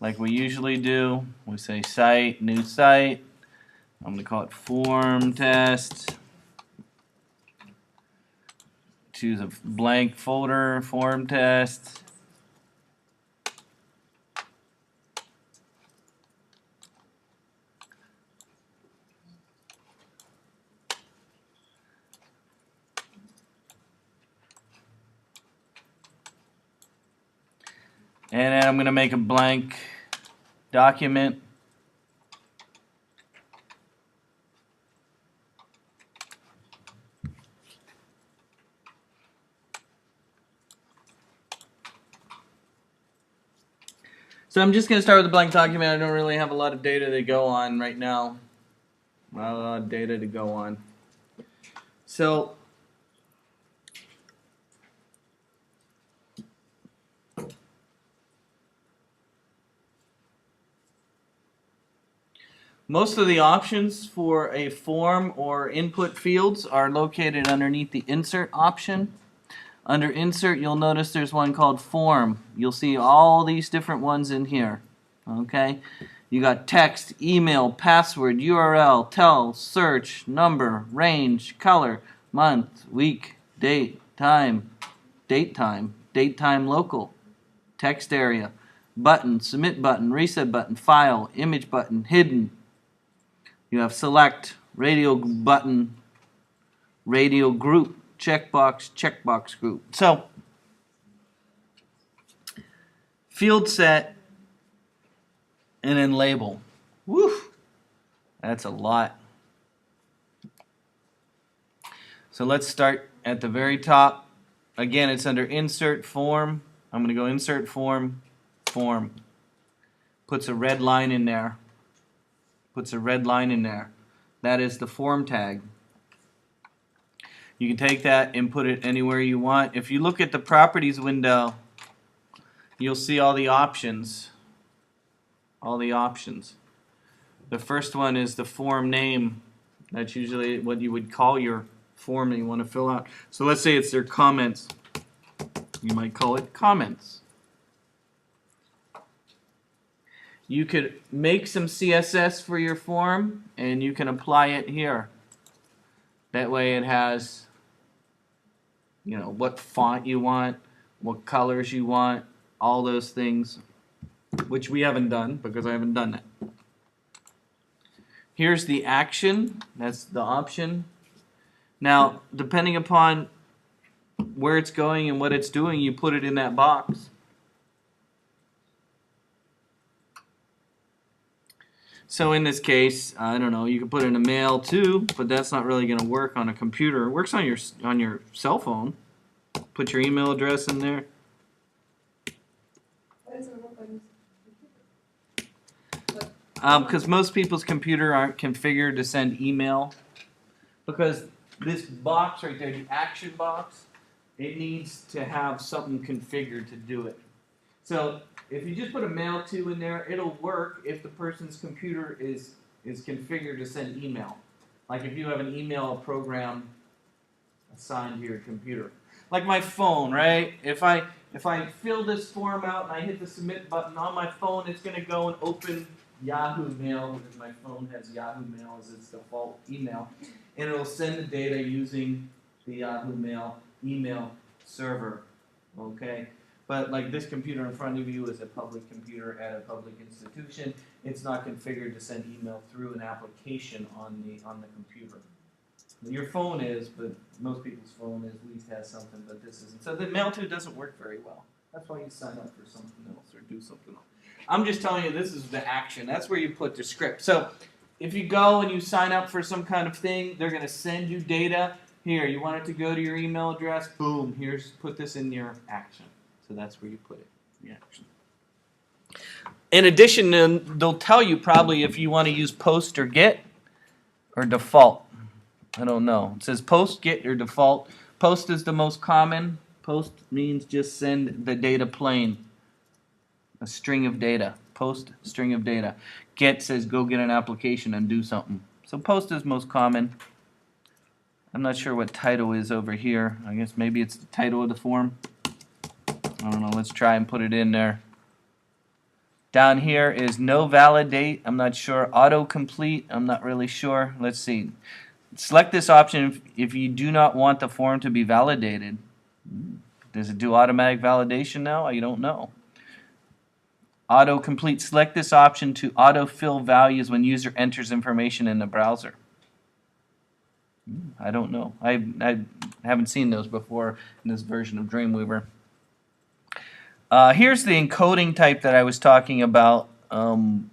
like we usually do. We say site, new site. I'm going to call it form test. Choose a blank folder, form test. And then I'm going to make a blank document. So I'm just going to start with a blank document. I don't really have a lot of data to go on right now. Not a lot of data to go on. So most of the options for a form or input fields are located underneath the Insert option. Under Insert, you'll notice there's one called Form. You'll see all these different ones in here. Okay? You got text, email, password, URL, tell, search, number, range, color, month, week, date, time, local, text area, button, submit button, reset button, file, image button, hidden. You have select, radio button, radio group, checkbox group. So, field set, and then label. Woo! That's a lot. So let's start at the very top. Again, it's under Insert Form. I'm going to go Insert Form, Form. Puts a red line in there. That is the form tag. You can take that and put it anywhere you want. If you look at the Properties window, you'll see all the options. The first one is the form name. That's usually what you would call your form that you want to fill out. So let's say it's their comments. You might call it comments. You could make some CSS for your form and you can apply it here. That way it has, you know, what font you want, what colors you want, all those things, which we haven't done because I haven't done that. Here's the action. That's the option. Now, depending upon where it's going and what it's doing, you put it in that box. So in this case, I don't know, you can put in a mail too, but that's not really going to work on a computer. It works on your cell phone. Put your email address in there. Why does it work on Because most people's computer aren't configured to send email. Because this box right there, the action box, it needs to have something configured to do it. So if you just put a mail to in there, it'll work if the person's computer is configured to send email. Like if you have an email program assigned to your computer. Like my phone, right? If I fill this form out and I hit the submit button on my phone, it's going to go and open Yahoo Mail, because my phone has Yahoo Mail as its default email, and it'll send the data using the Yahoo Mail email server. Okay? But like this computer in front of you is a public computer at a public institution. It's not configured to send email through an application on the computer. Your phone is, but most people's phone at least has something, but this isn't. So the mail to doesn't work very well. That's why you sign up for something else or do something else. I'm just telling you, this is the action. That's where you put the script. So if you go and you sign up for some kind of thing, they're going to send you data. Here, you want it to go to your email address. Boom. Put this in your action. So that's where you put it, the action. In addition, they'll tell you probably if you want to use post or get or default. I don't know. It says post, get, or default. Post is the most common. Post means just send the data plain. A string of data. Post, string of data. Get says go get an application and do something. So post is most common. I'm not sure what title is over here. I guess maybe it's the title of the form. I don't know. Let's try and put it in there. Down here is no validate. I'm not sure. Autocomplete. I'm not really sure. Let's see. Select this option if you do not want the form to be validated. Does it do automatic validation now? I don't know. Autocomplete. Select this option to autofill values when user enters information in the browser. I don't know. I haven't seen those before in this version of Dreamweaver. Here's the encoding type that I was talking about. The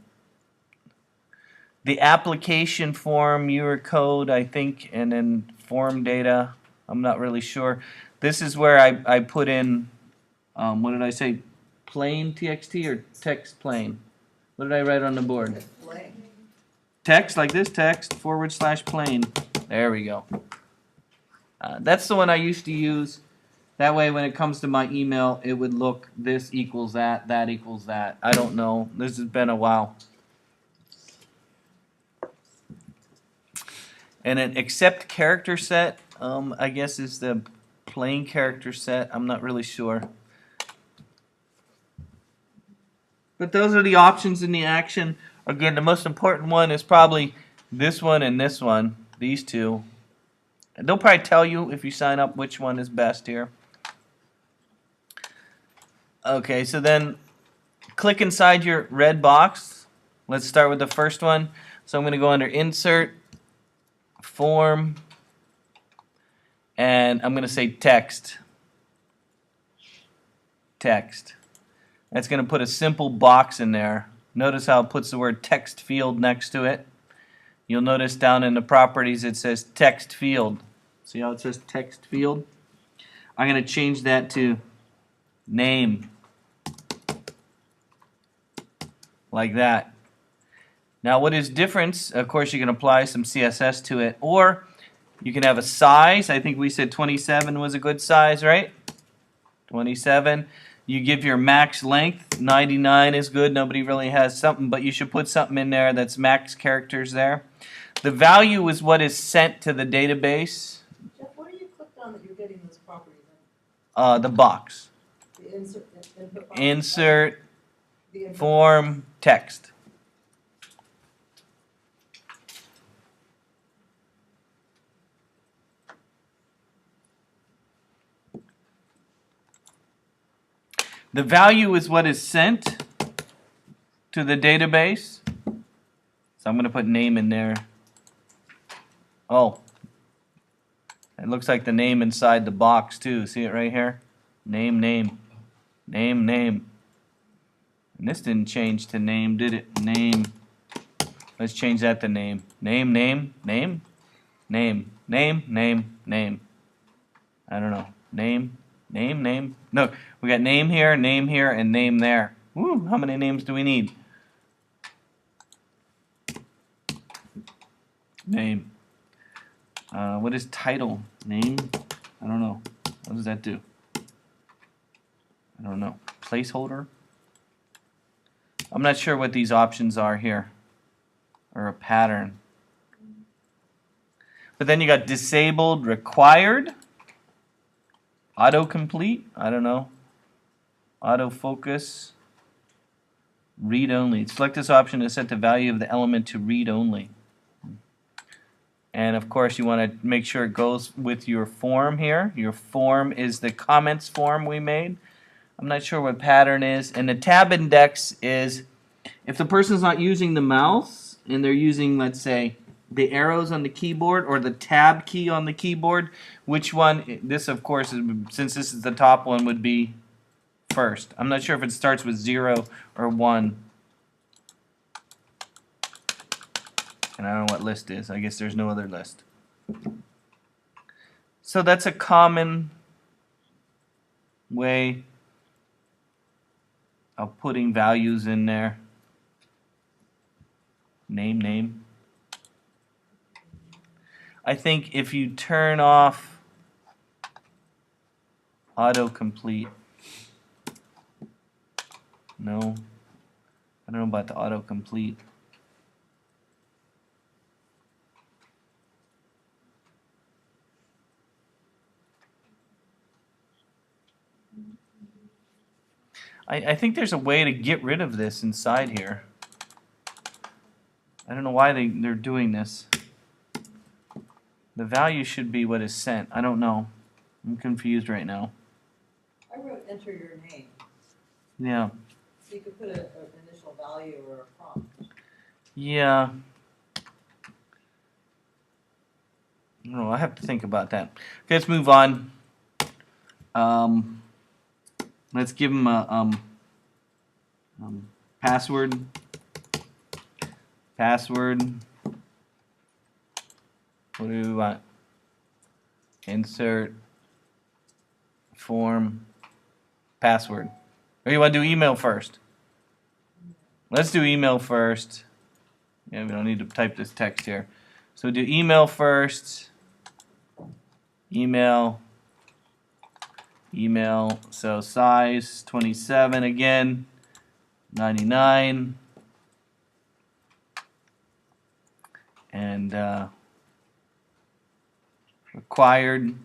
application form, your code, I think, and then form data. I'm not really sure. This is where I put in, what did I say, plain TXT or text plain? What did I write on the board? Text, like this, text / plain. There we go. That's the one I used to use. That way when it comes to my email, it would look this equals that, that equals that. I don't know. This has been a while. And an accept character set, I guess, is the plain character set. I'm not really sure. But those are the options in the action. Again, the most important one is probably this one and this one, these two. And they'll probably tell you if you sign up which one is best here. Okay, so then click inside your red box. Let's start with the first one. So I'm going to go under Insert, Form, and I'm going to say Text. Text. That's going to put a simple box in there. Notice how it puts the word text field next to it. You'll notice down in the properties it says text field. See how it says text field? I'm going to change that to name. Like that. Now what is different, of course you can apply some CSS to it, or you can have a size. I think we said 27 was a good size, right? 27. You give your max length. 99 is good. Nobody really has something, but you should put something in there that's max characters there. The value is what is sent to the database. Jeff, what are you clicked on that you're getting those properties in? The box. The input box? Insert, The input form, text. The value is what is sent to the database. So I'm going to put name in there. Oh, it looks like the name inside the box too. See it right here? Name, name, name, name. And this didn't change to name, did it? Name. Let's change that to name. Name, name, name, name, name, name, name. I don't know. Name, name, name. No, we got name here, and name there. Woo, how many names do we need? Name. What is title? Name? I don't know. What does that do? I don't know. Placeholder? I'm not sure what these options are here. Or a pattern. But then you got disabled, required, autocomplete, I don't know, autofocus, read only. Select this option to set the value of the element to read only. And of course you want to make sure it goes with your form here. Your form is the comments form we made. I'm not sure what pattern is. And the tab index is if the person's not using the mouse and they're using, let's say, the arrows on the keyboard or the tab key on the keyboard, which one, this of course, since this is the top one, would be first. I'm not sure if it starts with 0 or 1. And I don't know what list is. I guess there's no other list. So that's a common way of putting values in there. Name, name. I think if you turn off autocomplete, no, I don't know about the autocomplete. I think there's a way to get rid of this inside here. I don't know why they're doing this. The value should be what is sent. I don't know. I'm confused right now. I wrote enter your name, Yeah. so you could put an initial value or a prompt. Yeah. I don't know. I have to think about that. Okay, let's move on. Let's give them a password. Password. What do we want? Insert form password. Or you want to do email first? Let's do email first. Yeah, we don't need to type this text here. So do email first. Email. So size 27 again. 99. And required.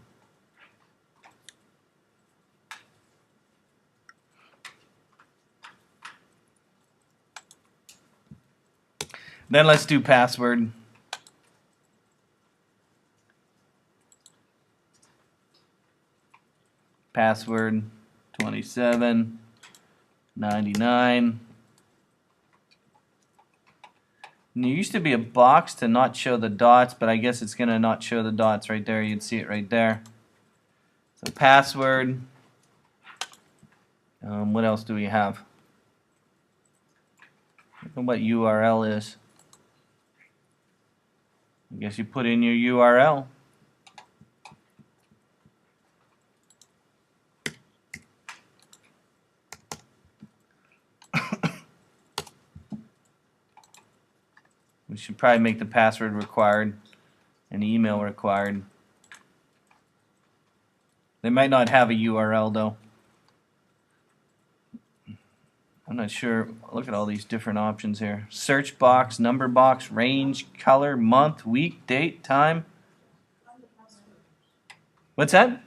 Then let's do password. Password 27 99. And there used to be a box to not show the dots, but I guess it's going to not show the dots right there. You'd see it right there. So password. What else do we have? I don't know what URL is. I guess you put in your URL. We should probably make the password required and email required. They might not have a URL though. I'm not sure. Look at all these different options here. Search box, number box, range, color, month, week, date, time. What's that?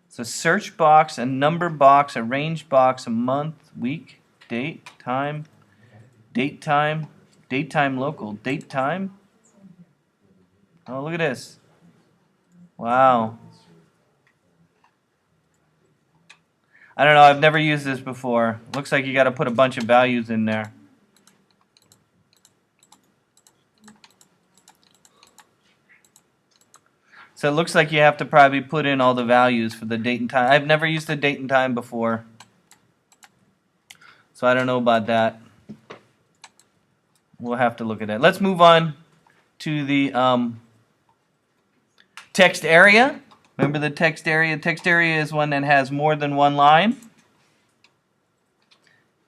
So search box, a number box, a range box, a month, week, date, time, date time local, date time. Oh, look at this. Wow. I don't know, I've never used this before. Looks like you got to put a bunch of values in there. So it looks like you have to probably put in all the values for the date and time. I've never used the date and time before, so I don't know about that. We'll have to look at that. Let's move on to the text area. Remember the text area? Text area is one that has more than one line.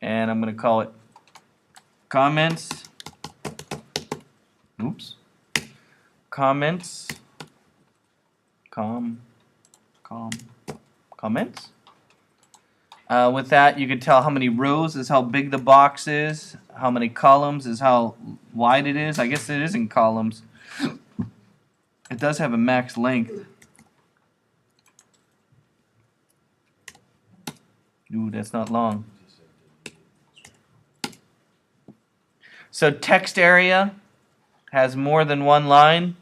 And I'm going to call it comments. Oops. Comments. Comments. With that, you can tell how many rows is how big the box is. How many columns is how wide it is. I guess it is in columns. It does have a max length. Ooh, that's not long. So text area has more than one line.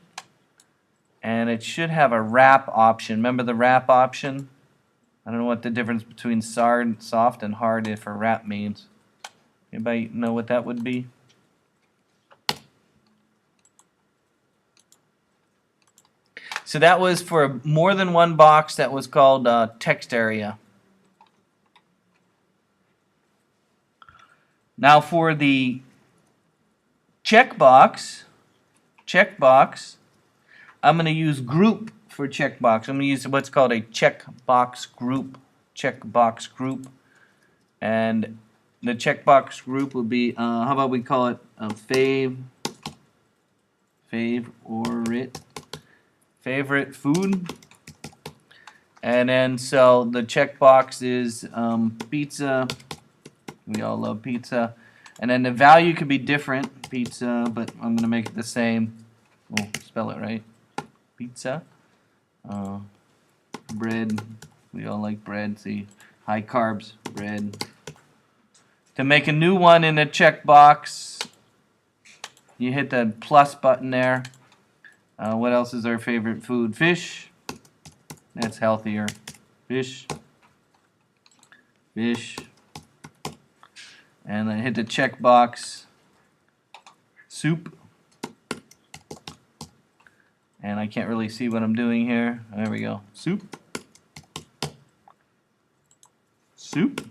And it should have a wrap option. Remember the wrap option? I don't know what the difference between soft and hard for wrap means. Anybody know what that would be? So that was for more than one box. That was called text area. Now for the checkbox, I'm going to use group for checkbox. I'm going to use what's called a checkbox group. And the checkbox group will be, how about we call it a favorite food. And then so the checkbox is pizza. We all love pizza. And then the value could be different, pizza, but I'm going to make it the same. Oh, spell it right. Pizza. Bread. We all like bread. See, high carbs, bread. To make a new one in the checkbox, you hit the plus button there. What else is our favorite food? Fish. That's healthier. Fish. Fish. And then hit the checkbox. Soup. And I can't really see what I'm doing here. There we go. Soup. Soup.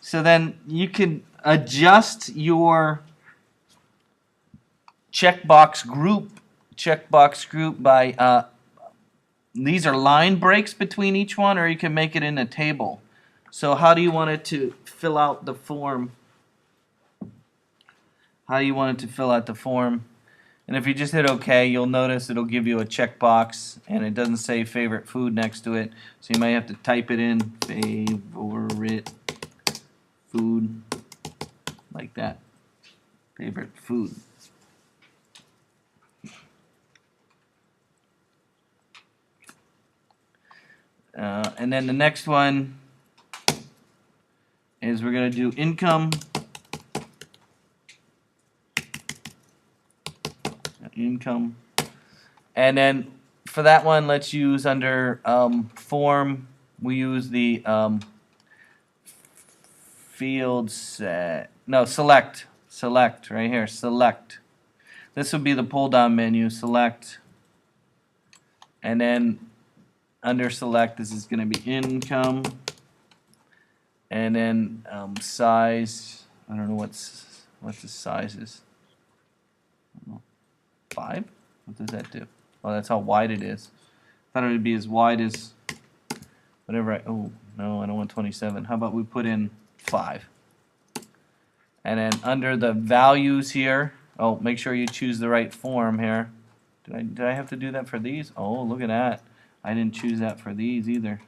So then you can adjust your checkbox group by these are line breaks between each one, or you can make it in a table. So how do you want it to fill out the form? How do you want it to fill out the form? And if you just hit OK, you'll notice it'll give you a checkbox, and it doesn't say favorite food next to it. So you might have to type it in, favorite food, like that. Favorite food. And then the next one is we're going to do income. Income. And then for that one, let's use under form, we use the field set. No, select. Select right here. Select. This would be the pull down menu. Select. And then under select, this is going to be income. And then size. I don't know what the size is. 5? What does that do? Oh, that's how wide it is. I thought it would be as wide as whatever oh, no, I don't want 27. How about we put in 5? And then under the values here, oh, make sure you choose the right form here. Did I have to do that for these? Oh, look at that. I didn't choose that for these either.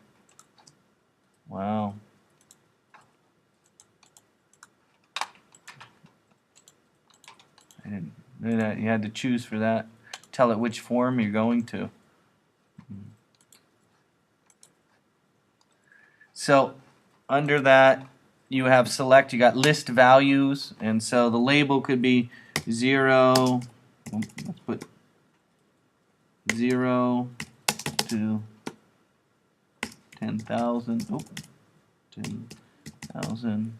Wow. I didn't know that. You had to choose for that. Tell it which form you're going to. So under that, you have select. You got list values, and so the label could be 0. Let's put 0 to 10,000. Oh, 10,000.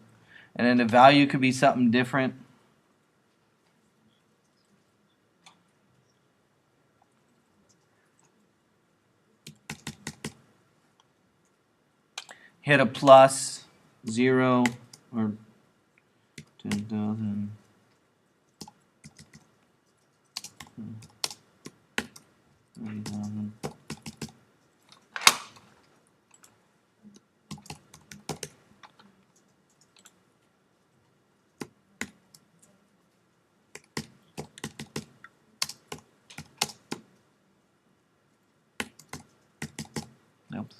And then the value could be something different. Hit a plus, 0, or 10,000. 30,000. Oops.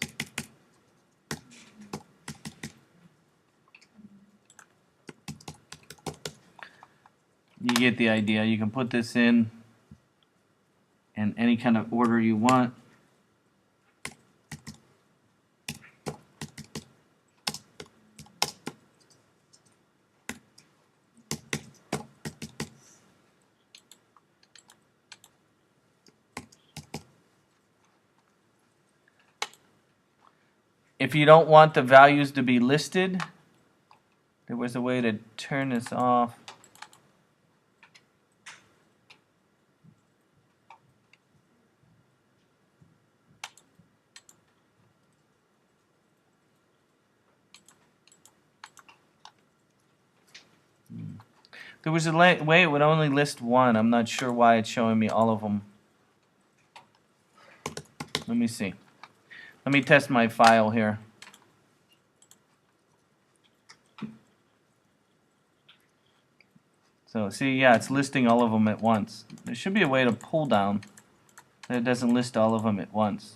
You get the idea. You can put this in any kind of order you want. If you don't want the values to be listed, there was a way to turn this off. There was a way it would only list one. I'm not sure why it's showing me all of them. Let me see. Let me test my file here. So see, yeah, it's listing all of them at once. There should be a way to pull down that it doesn't list all of them at once.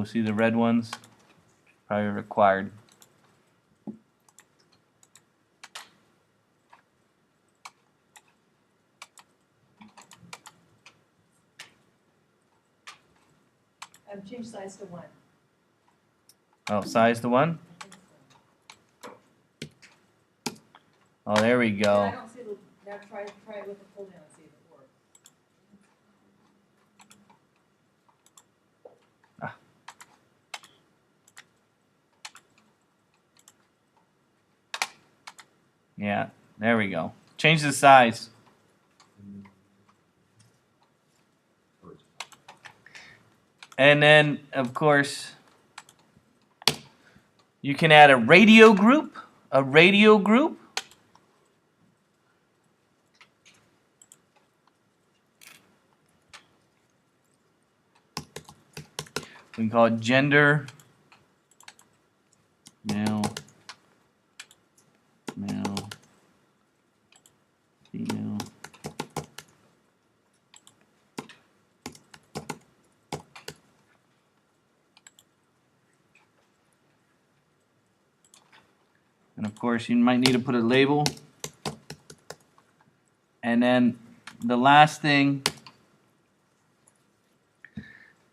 see the red ones? Probably required. Change size to 1. Oh, size to 1? I think so. Oh, there we And I go. don't see the, now try it with the pull down and see if it works. Yeah, there we go. Change the size. And then, of course, you can add a radio group. A radio group. We can call it gender, male, female. And of course, you might need to put a label. And then the last thing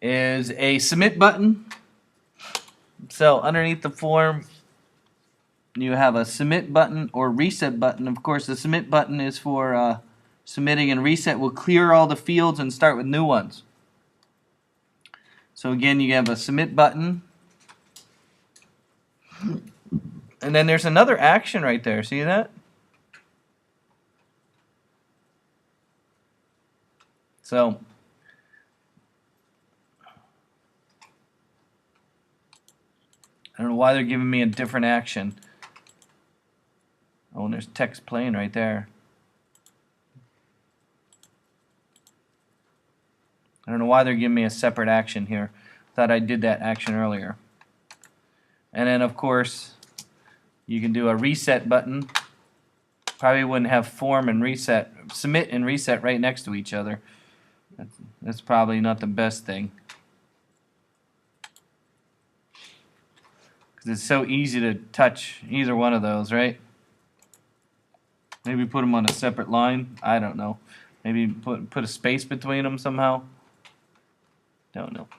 is a submit button. So underneath the form, you have a submit button or reset button. Of course, the submit button is for submitting, and reset will clear all the fields and start with new ones. So again, you have a submit button. And then there's another action right there. See that? So I don't know why they're giving me a different action. Oh, and there's text playing right there. I don't know why they're giving me a separate action here. Thought I did that action earlier. And then of course you can do a reset button. Probably wouldn't have form and reset, submit and reset right next to each other. That's probably not the best thing. Because it's so easy to touch either one of those, right? Maybe put them on a separate line. I don't know. Maybe put a space between them somehow. Don't know.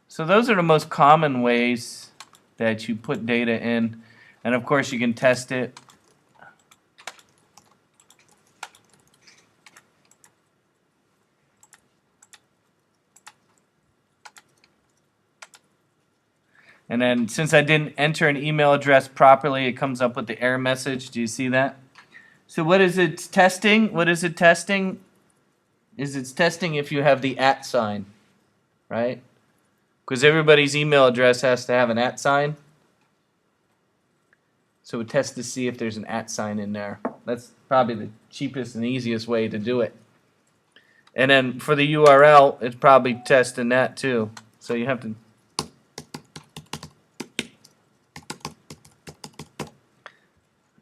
So those are the most common ways that you put data in. And of course you can test it. And then since I didn't enter an email address properly, it comes up with the error message. Do you see that? So what is it testing? What is it testing? It's testing if you have the @ sign, right? Because everybody's email address has to have an @ sign. So it tests to see if there's an @ sign in there. That's probably the cheapest and easiest way to do it. And then for the URL, it's probably testing that too. So you have to.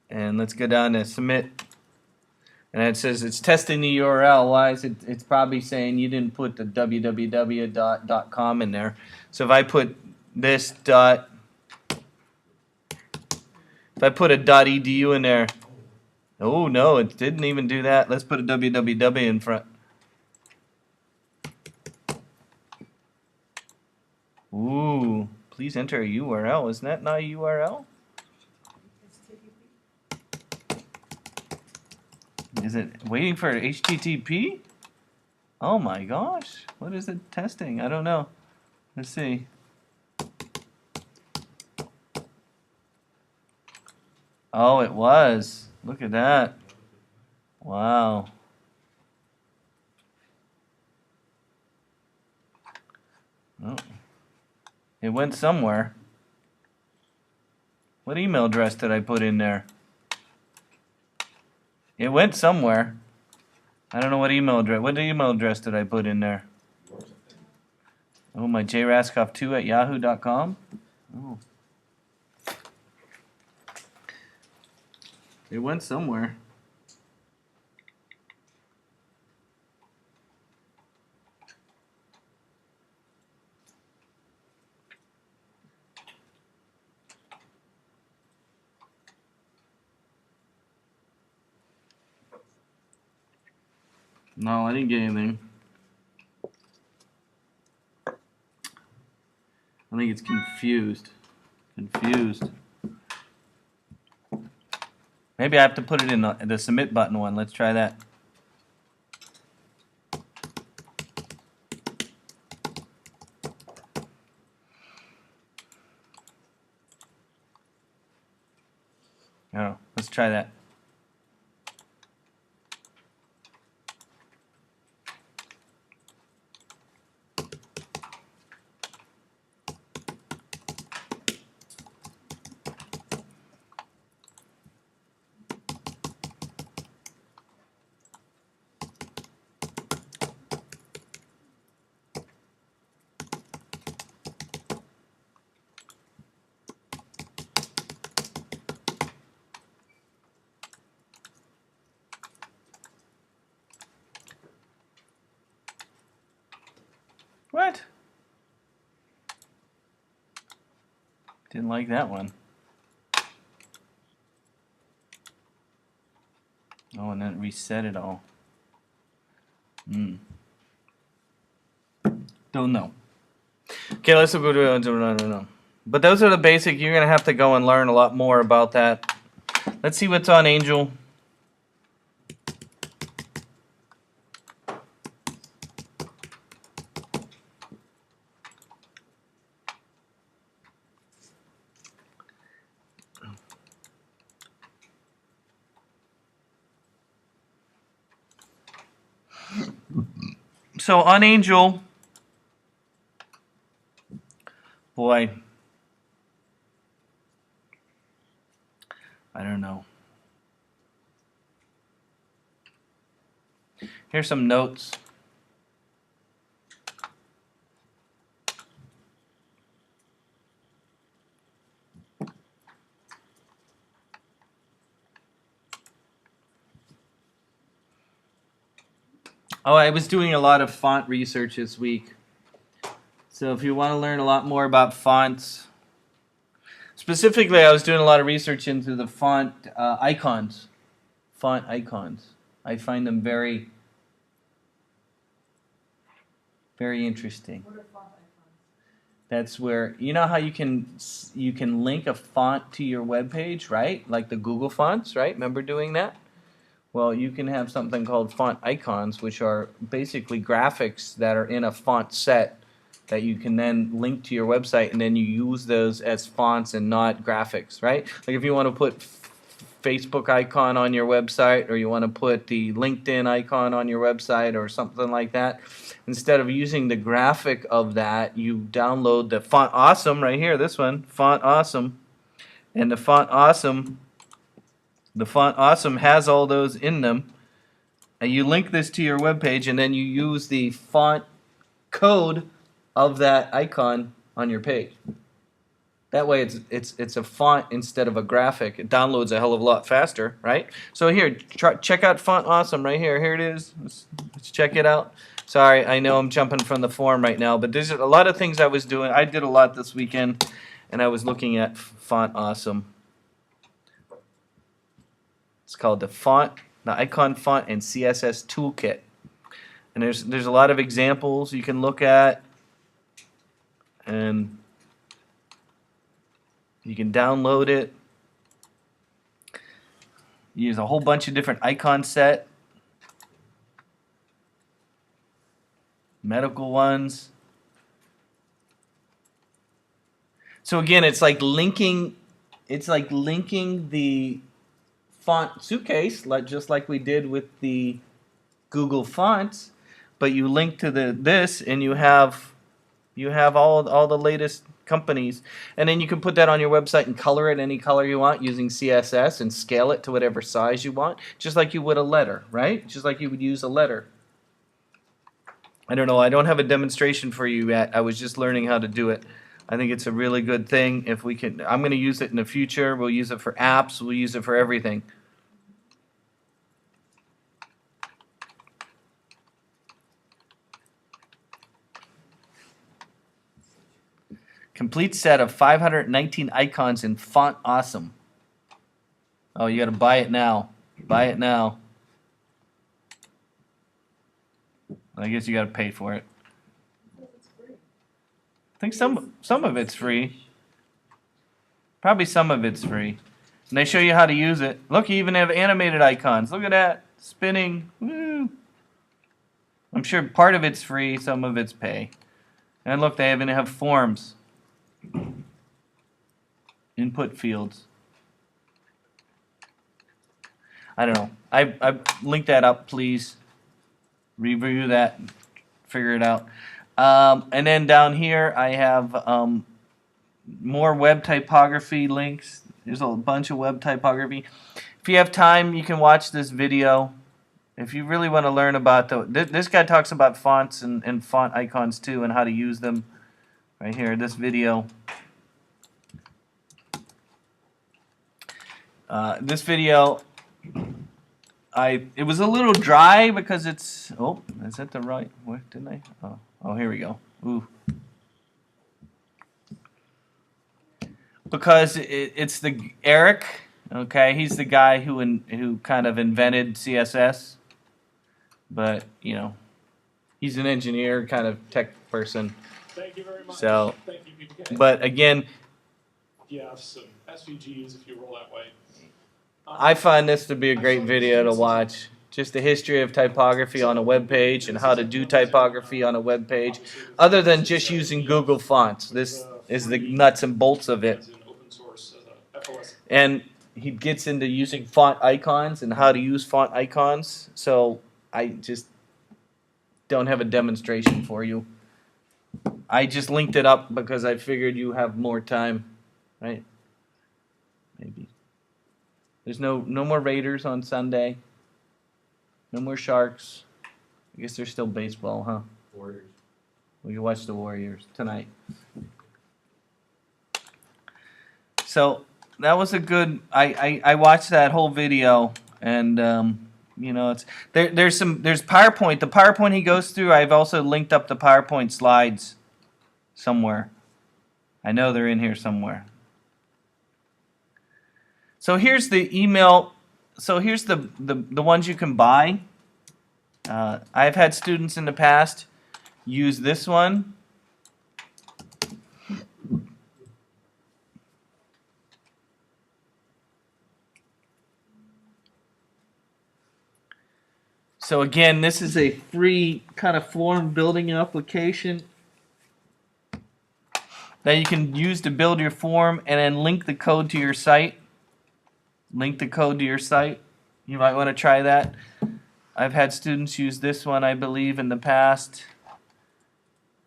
And let's go down to submit. And it says it's testing the URL. Why is it? It's probably saying you didn't put the www.com in there. So if I put this dot, if I put a .edu in there, oh no, it didn't even do that. Let's put a www in front. Ooh, please enter a URL. Isn't that not a URL? Is it waiting for HTTP? Oh my gosh. What is it testing? I don't know. Let's see. Oh, it was. Look at that. Wow. Oh. It went somewhere. What email address did I put in there? It went somewhere. I don't know what email address. What email address did I put in there? Oh, my jraskoff2@yahoo.com. Oh. It went somewhere. No, I didn't get anything. I think it's confused. Confused. Maybe I have to put it in the submit button one. Let's try that. Oh, let's try that. What? Didn't like that one. Oh, and then reset it all. Don't know. Okay, let's go to no. But those are the basic. You're gonna have to go and learn a lot more about that. Let's see what's on Angel. So on Angel, boy, I don't know. Here's some notes. Oh, I was doing a lot of font research this week. So if you want to learn a lot more about fonts, specifically I was doing a lot of research into the font icons. Font icons. I find them very, very interesting. What are font icons? That's where, you know how you can link a font to your web page, right? Like the Google fonts, right? Remember doing that? Well, you can have something called font icons, which are basically graphics that are in a font set that you can then link to your website, and then you use those as fonts and not graphics, right? Like if you want to put Facebook icon on your website, or you want to put the LinkedIn icon on your website or something like that, instead of using the graphic of that, you download the Font Awesome right here, this one, Font Awesome. And the Font Awesome has all those in them. And you link this to your web page, and then you use the font code of that icon on your page. That way it's a font instead of a graphic. It downloads a hell of a lot faster, right? So here, check out Font Awesome right here. Here it is. Let's check it out. Sorry, I know I'm jumping from the form right now, but there's a lot of things I was doing. I did a lot this weekend, and I was looking at Font Awesome. It's called the Icon Font and CSS Toolkit. And there's a lot of examples you can look at, and you can download it. Use a whole bunch of different icon set, medical ones. So again, it's like linking the font suitcase, just like we did with the Google Fonts, but you link to this, and you have all the latest companies, and then you can put that on your website and color it any color you want using CSS and scale it to whatever size you want, just like you would a letter, right? Just like you would use a letter. I don't know, I don't have a demonstration for you yet. I was just learning how to do it. I think it's a really good thing. If we can, I'm going to use it in the future. We'll use it for apps. We'll use it for everything. Complete set of 519 icons in Font Awesome. Oh, you got to buy it now. Buy it now. I guess you got to pay for it. It's free. I think some of it's free. Probably some of it's free. And they show you how to use it. Look, you even have animated icons. Look at that. Spinning. Woo. I'm sure part of it's free, some of it's pay. And look, they even have forms. Input fields. I don't know. I linked that up, please. Review that. Figure it out. And then down here I have more web typography links. There's a bunch of web typography. If you have time, you can watch this video. If you really want to learn about this guy talks about fonts and font icons too, and how to use them. Right here, this video. This video, it was a little dry because it's. Oh, is that the right? Where didn't I? Oh, here we go. Ooh. Because it's the Eric, okay? He's the guy who kind of invented CSS, but you know, he's an engineer, kind of tech person. Thank you very much. So, thank you, PPK. but again, PDFs and SVGs if you roll that way. I find this to be a great video to watch. Just the history of typography on a web page and how to do typography on a web page, other than just using Google Fonts. This is the nuts and bolts of it. And he gets into using font icons and how to use font icons. So I just don't have a demonstration for you. I just linked it up because I figured you have more time, right? Maybe. There's no more Raiders on Sunday. No more Sharks. I guess there's still baseball, huh? Warriors. We can watch the Warriors tonight. So that was a good. I watched that whole video, and you know, it's there's PowerPoint. The PowerPoint he goes through. I've also linked up the PowerPoint slides somewhere. I know they're in here somewhere. So here's the email. So here's the ones you can buy. I've had students in the past use this one. So again, this is a free kind of form building application that you can use to build your form and then link the code to your site. Link the code to your site. You might want to try that. I've had students use this one, I believe, in the past.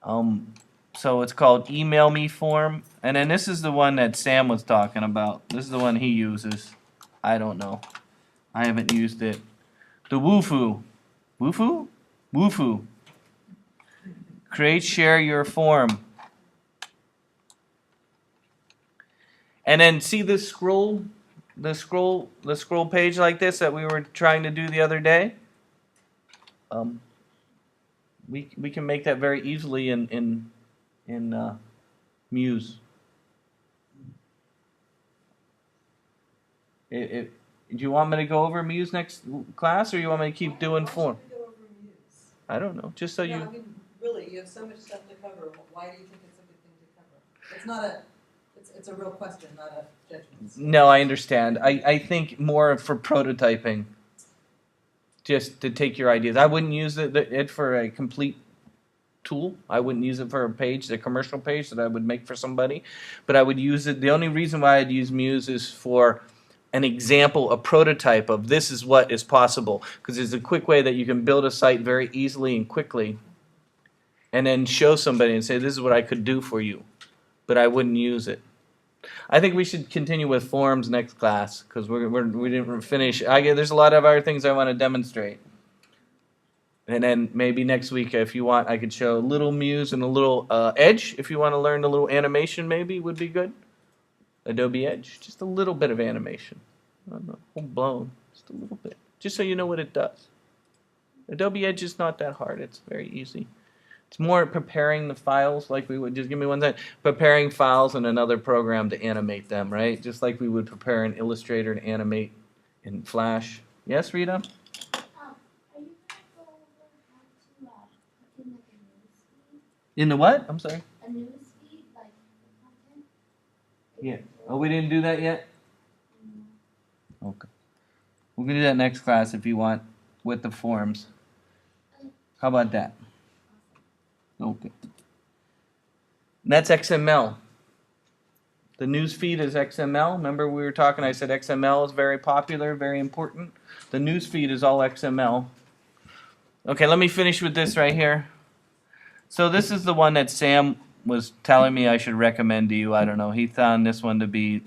So it's called Email Me Form. And then this is the one that Sam was talking about. This is the one he uses. I don't know. I haven't used it. The Woofoo. Woofoo? Woofoo. Create, share your form. And then see this scroll? The scroll page like this that we were trying to do the other day. We can make that very easily in Muse. Do you want me to go over Muse next class, or you want me to keep doing form? Why should we go over Muse? I don't know. Just so No, you. I mean, really, you have so much stuff to cover. Why do you think it's a good thing to cover? It's not a. It's a real question, not a judgment. No, I understand. I think more for prototyping. Just to take your ideas. I wouldn't use it for a complete tool. I wouldn't use it for a page, a commercial page that I would make for somebody. But I would use it. The only reason why I'd use Muse is for an example, a prototype of this is what is possible. Because it's a quick way that you can build a site very easily and quickly. And then show somebody and say, this is what I could do for you. But I wouldn't use it. I think we should continue with forms next class because we didn't finish. There's a lot of other things I want to demonstrate. And then maybe next week, if you want, I could show a little Muse and a little Edge. If you want to learn a little animation, maybe would be good. Adobe Edge, just a little bit of animation. Not full blown, just a little bit. Just so you know what it does. Adobe Edge is not that hard. It's very easy. It's more preparing the files like we would, just give me one second, preparing files in another program to animate them, right? Just like we would prepare an Illustrator to animate in Flash. Yes, Rita? Are you going to go over how to In the what? I'm sorry. A news feed, like the content? Yeah. Oh, we didn't do that yet? Mm, Okay. We're going to do that next class if you want, with the forms. How about that? Okay. And that's XML. The news feed is XML. Remember we were talking, I said XML is very popular, very important. The news feed is all XML. Okay, let me finish with this right here. So this is the one that Sam was telling me I should recommend to you. I don't know. He found this one to be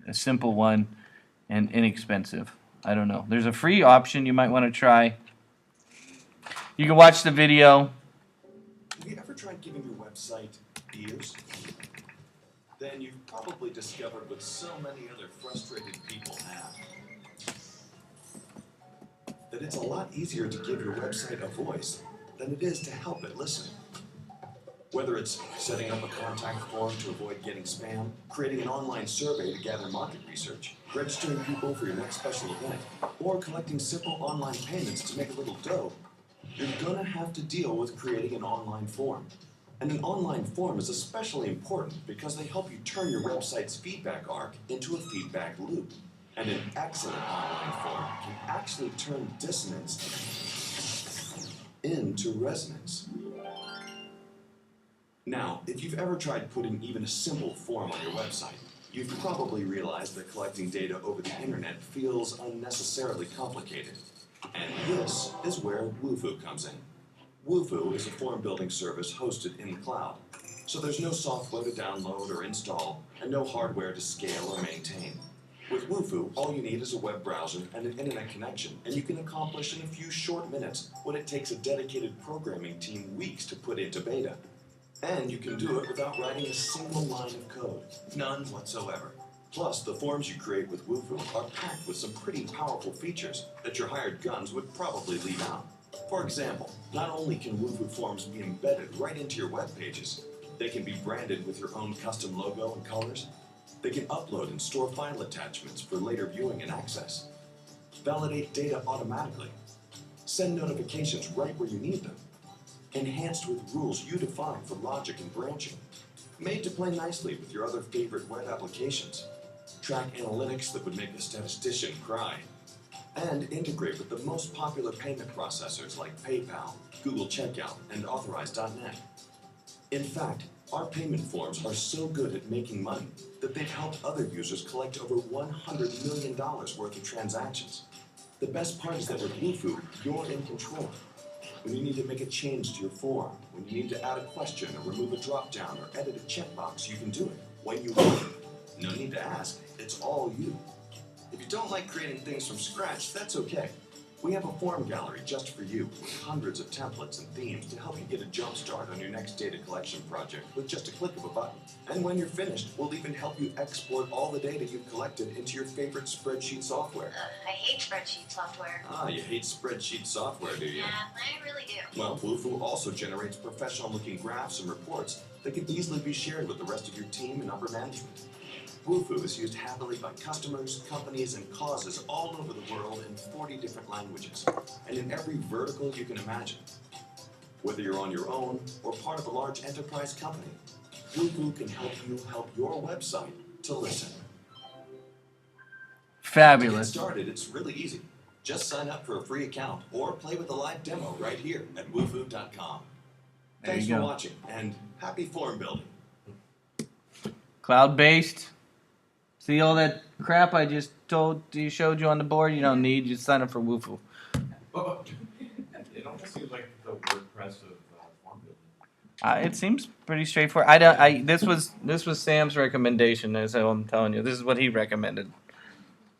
a simple one and inexpensive. I don't know. There's a free option you might want to try. You can watch the video. Have you ever tried giving your website ears? Then you've probably discovered what so many other frustrated people have. That it's a lot easier to give your website a voice than it is to help it listen. Whether it's setting up a contact form to avoid getting spam, creating an online survey to gather market research, registering people for your next special event, or collecting simple online payments to make a little dough, you're gonna have to deal with creating an online form. And an online form is especially important because they help you turn your website's feedback arc into a feedback loop. And an excellent online form can actually turn dissonance into resonance. Now, if you've ever tried putting even a simple form on your website, you've probably realized that collecting data over the internet feels unnecessarily complicated. And this is where Wufoo comes in. Wufoo is a form building service hosted in the cloud, so there's no software to download or install, and no hardware to scale or maintain. With Wufoo, all you need is a web browser and an internet connection, and you can accomplish in a few short minutes what it takes a dedicated programming team weeks to put into beta. And you can do it without writing a single line of code, none whatsoever. Plus, the forms you create with Wufoo are packed with some pretty powerful features that your hired guns would probably leave out. For example, not only can Wufoo forms be embedded right into your web pages, they can be branded with your own custom logo and colors. They can upload and store file attachments for later viewing and access. Validate data automatically. Send notifications right where you need them. Enhanced with rules you define for logic and branching. Made to play nicely with your other favorite web applications. Track analytics that would make a statistician cry. And integrate with the most popular payment processors like PayPal, Google Checkout, and Authorize.net. In fact, our payment forms are so good at making money that they've helped other users collect over $100 million worth of transactions. The best part is that with Wufoo, you're in control. When you need to make a change to your form, when you need to add a question or remove a drop-down or edit a checkbox, you can do it when you want. No need to ask, it's all you. If you don't like creating things from scratch, that's okay. We have a form gallery just for you, with hundreds of templates and themes to help you get a jump start on your next data collection project with just a click of a button. And when you're finished, we'll even help you export all the data you've collected into your favorite spreadsheet software. I hate spreadsheet software. Ah, you hate spreadsheet software, do you? Yeah, I really do. Well, Wufoo also generates professional-looking graphs and reports that can easily be shared with the rest of your team and upper management. Wufoo is used happily by customers, companies, and causes all over the world in 40 different languages, and in every vertical you can imagine. Whether you're on your own or part of a large enterprise company, Wufoo can help you help your website to listen. To get Fabulous. started, it's really easy. Just sign up for a free account or play with a live demo right here at wufoo.com. There Thanks you for go. watching, and happy form building. Cloud-based. See all that crap I just showed you on the board? You don't need. You just sign up for Wufoo. It almost seems like the WordPress of form building. It seems pretty straightforward. This was Sam's recommendation. As I'm telling you, this is what he recommended.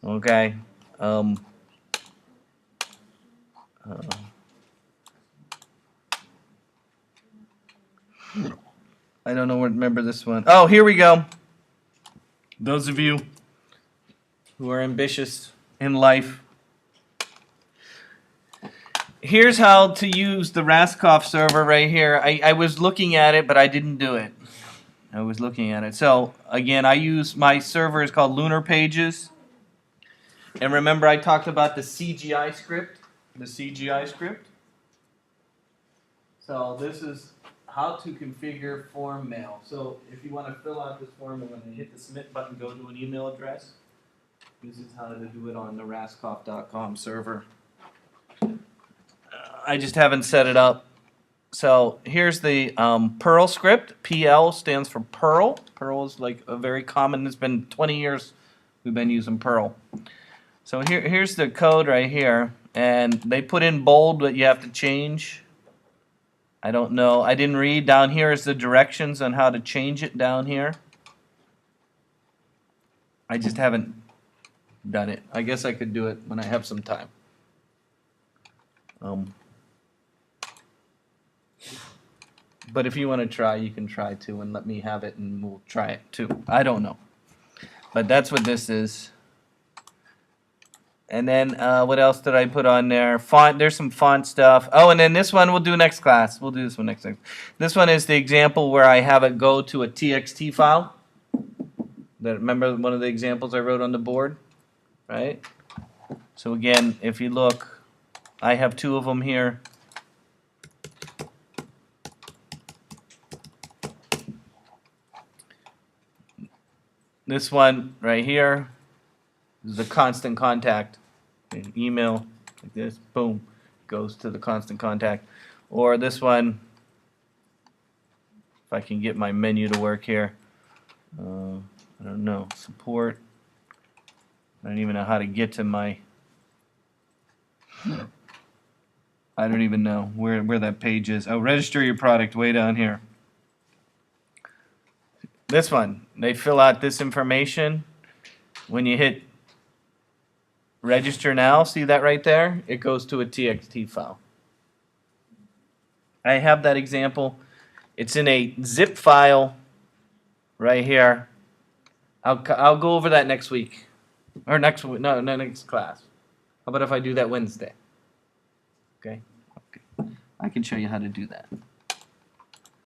Okay. I don't know. Remember this one? Oh, here we go. Those of you who are ambitious in life. Here's how to use the Raskoff server right here. I was looking at it, but I didn't do it. I was looking at it. So, again, I use my server is called Lunar Pages. And remember I talked about the CGI script? The CGI script? So this is how to configure form mail. So if you want to fill out this form and when you hit the submit button, go to an email address. This is how to do it on the raskoff.com server. I just haven't set it up. So here's the Perl script. PL stands for Perl. Perl is like a very common, it's been 20 years we've been using Perl. So here's the code right here. And they put in bold what you have to change. I don't know. I didn't read. Down here is the directions on how to change it down here. I just haven't done it. I guess I could do it when I have some time. But if you want to try, you can try too and let me have it and we'll try it too. I don't know. But that's what this is. And then what else did I put on there? Font, there's some font stuff. Oh, and then this one we'll do next class. We'll do this one next time. This one is the example where I have it go to a TXT file. Remember one of the examples I wrote on the board? Right? So again, if you look, I have two of them here. This one right here is the constant contact. An email like this, boom, goes to the constant contact. Or this one, if I can get my menu to work here. I don't know, support. I don't even know how to get to my, I don't even know where that page is. Oh, register your product way down here. This one, they fill out this information. When you hit register now, see that right there? It goes to a TXT file. I have that example. It's in a zip file right here. I'll go over that next week. Or next class. How about if I do that Wednesday? Okay? I can show you how to do that.